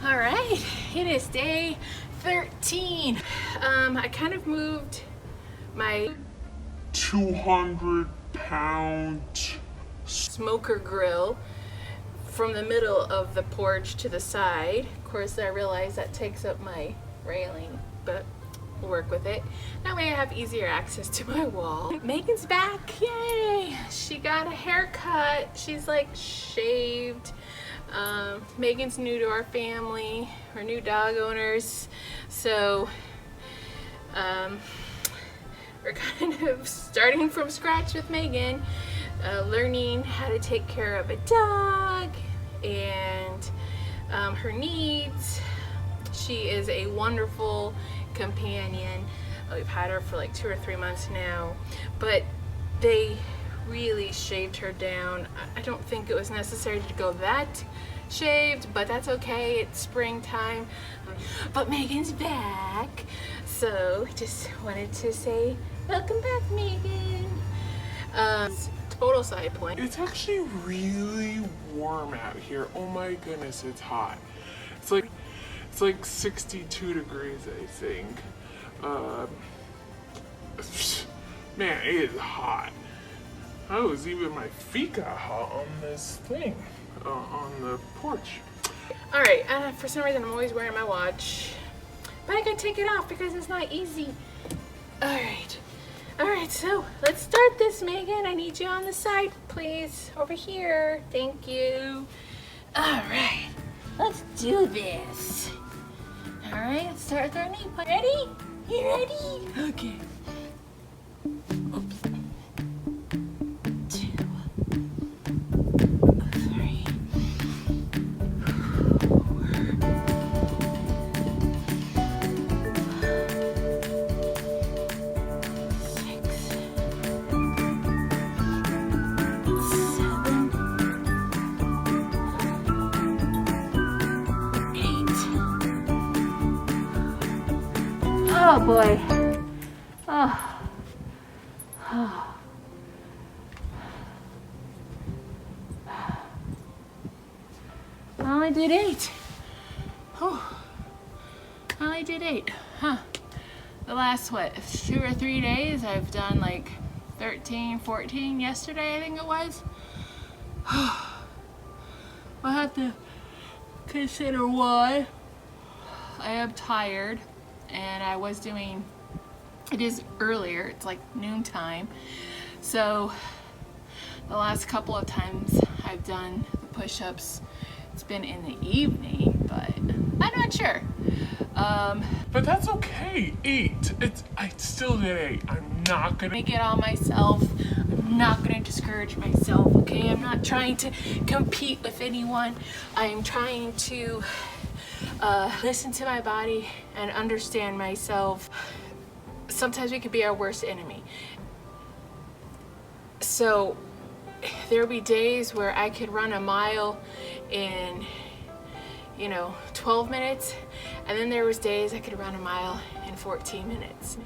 All right, it is day 13. I kind of moved my 200-pound smoker grill from the middle of the porch to the side. Of course, I realize that takes up my railing, but we'll work with it. That way I have easier access to my wall. Megan's back, yay! She got a haircut. She's like shaved. Megan's new to our family. We're new dog owners, so we're kind of starting from scratch with Megan, learning how to take care of a dog and her needs. She is a wonderful companion. We've had her for like 2 or 3 months now, but they really shaved her down. I don't think it was necessary to go that shaved, but that's okay. It's springtime. But Megan's back, so just wanted to say welcome back, Megan. Total side point. It's actually really warm out here. Oh my goodness, it's hot. It's like 62 degrees, I think. Man, it is hot. Even my feet got hot on this thing, on the porch. All right, for some reason I'm always wearing my watch, but I can take it off because it's not easy. All right, so let's start this, Megan. I need you on the side, please. Over here, thank you. All right, let's do this. All right, let's start with our knee point. Ready? You ready? Okay. Oops. 2, 3, 4, 6, 7, 8. Oh boy. Oh. I only did 8. Oh, I only did 8. Huh. The last, 2 or 3 days, I've done like 13, 14. Yesterday, I think it was. I'll have to consider why. I am tired, and I was doing, it is earlier, it's like noontime. So the last couple of times I've done the push-ups, it's been in the evening, but I'm not sure. But that's okay. 8. I still did 8. I'm not gonna Make it all myself. I'm not gonna discourage myself, okay? I'm not trying to compete with anyone. I am trying to listen to my body and understand myself. Sometimes we could be our worst enemy. So there'll be days where I could run a mile in 12 minutes, and then there was days I could run a mile in 14 minutes.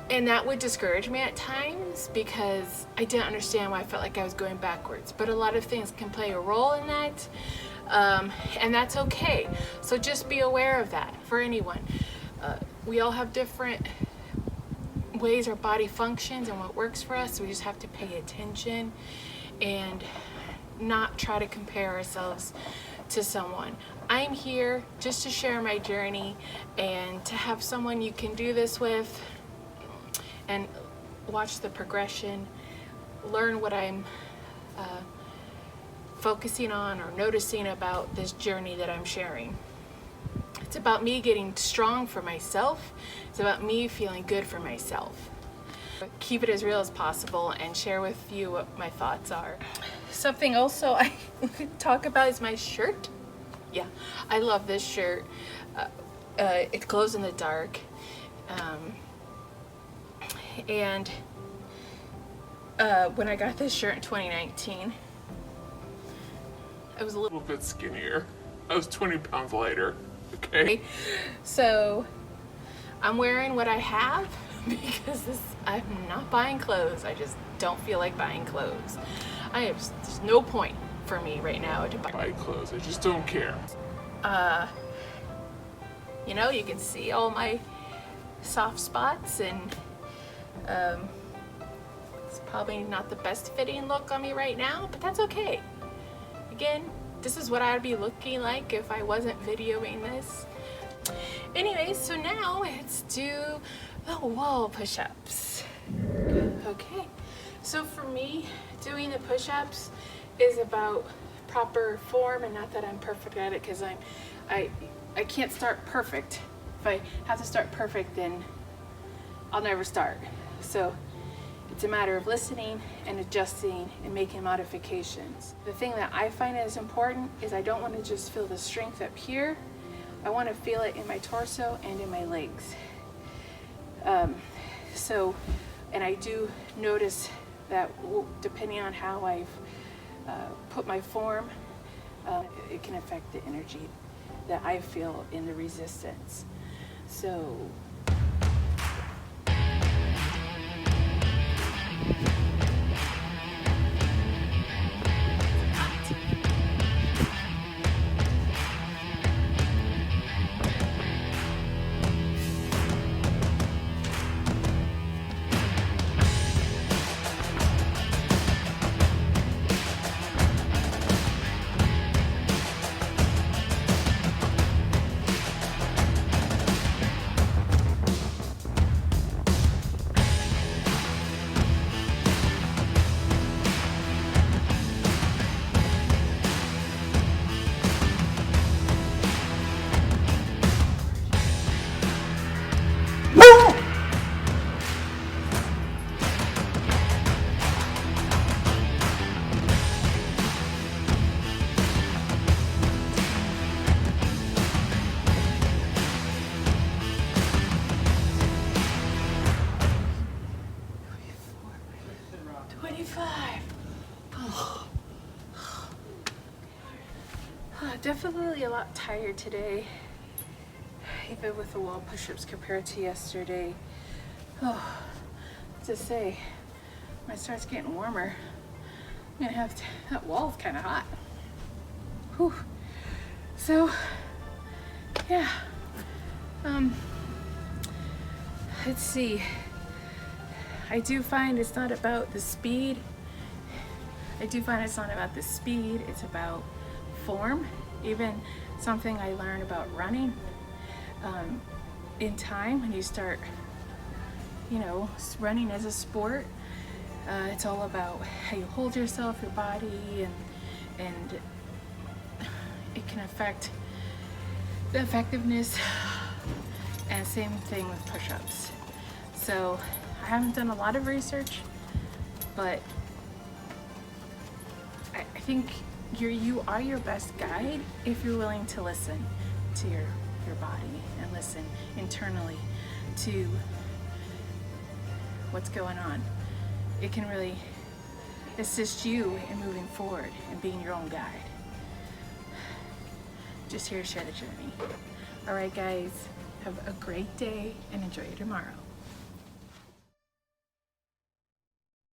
And that would discourage me at times because I didn't understand why I felt like I was going backwards. But a lot of things can play a role in that, and that's okay. So just be aware of that for anyone. We all have different ways our body functions and what works for us, so we just have to pay attention and not try to compare ourselves to someone. I'm here just to share my journey and to have someone you can do this with and watch the progression, learn what I'm focusing on or noticing about this journey that I'm sharing. It's about me getting strong for myself. It's about me feeling good for myself. Keep it as real as possible and share with you what my thoughts are. Something also I could talk about is my shirt. Yeah, I love this shirt. It glows in the dark. And when I got this shirt in 2019, I was a little bit skinnier. I was 20 pounds lighter. Okay. So I'm wearing what I have because I'm not buying clothes. I just don't feel like buying clothes. There's no point for me right now to buy clothes. I just don't care. You know, you can see all my soft spots, and it's probably not the best fitting look on me right now, but that's okay. Again, this is what I'd be looking like if I wasn't videoing this. Anyway, so now let's do the wall push-ups. Okay, so for me, doing the push-ups is about proper form, and not that I'm perfect at it, because I can't start perfect. If I have to start perfect, then I'll never start. So it's a matter of listening and adjusting and making modifications. The thing that I find is important is I don't want to just feel the strength up here. I want to feel it in my torso and in my legs. And I do notice that depending on how I've put my form, it can affect the energy that I feel in the resistance. So definitely a lot tired today, even with the wall push-ups compared to yesterday. Oh, to say, when it starts getting warmer, I'm gonna have to, that wall's kind of hot. Whew. So, yeah. Let's see. I do find it's not about the speed. It's about form. Even something I learned about running, in time, when you start, running as a sport, it's all about how you hold yourself, your body, and it can affect the effectiveness. And same thing with push-ups. So I haven't done a lot of research, but I think you are your best guide if you're willing to listen to your body and listen internally to what's going on. It can really assist you in moving forward and being your own guide. Just here to share the journey. All right, guys, have a great day and enjoy your tomorrow.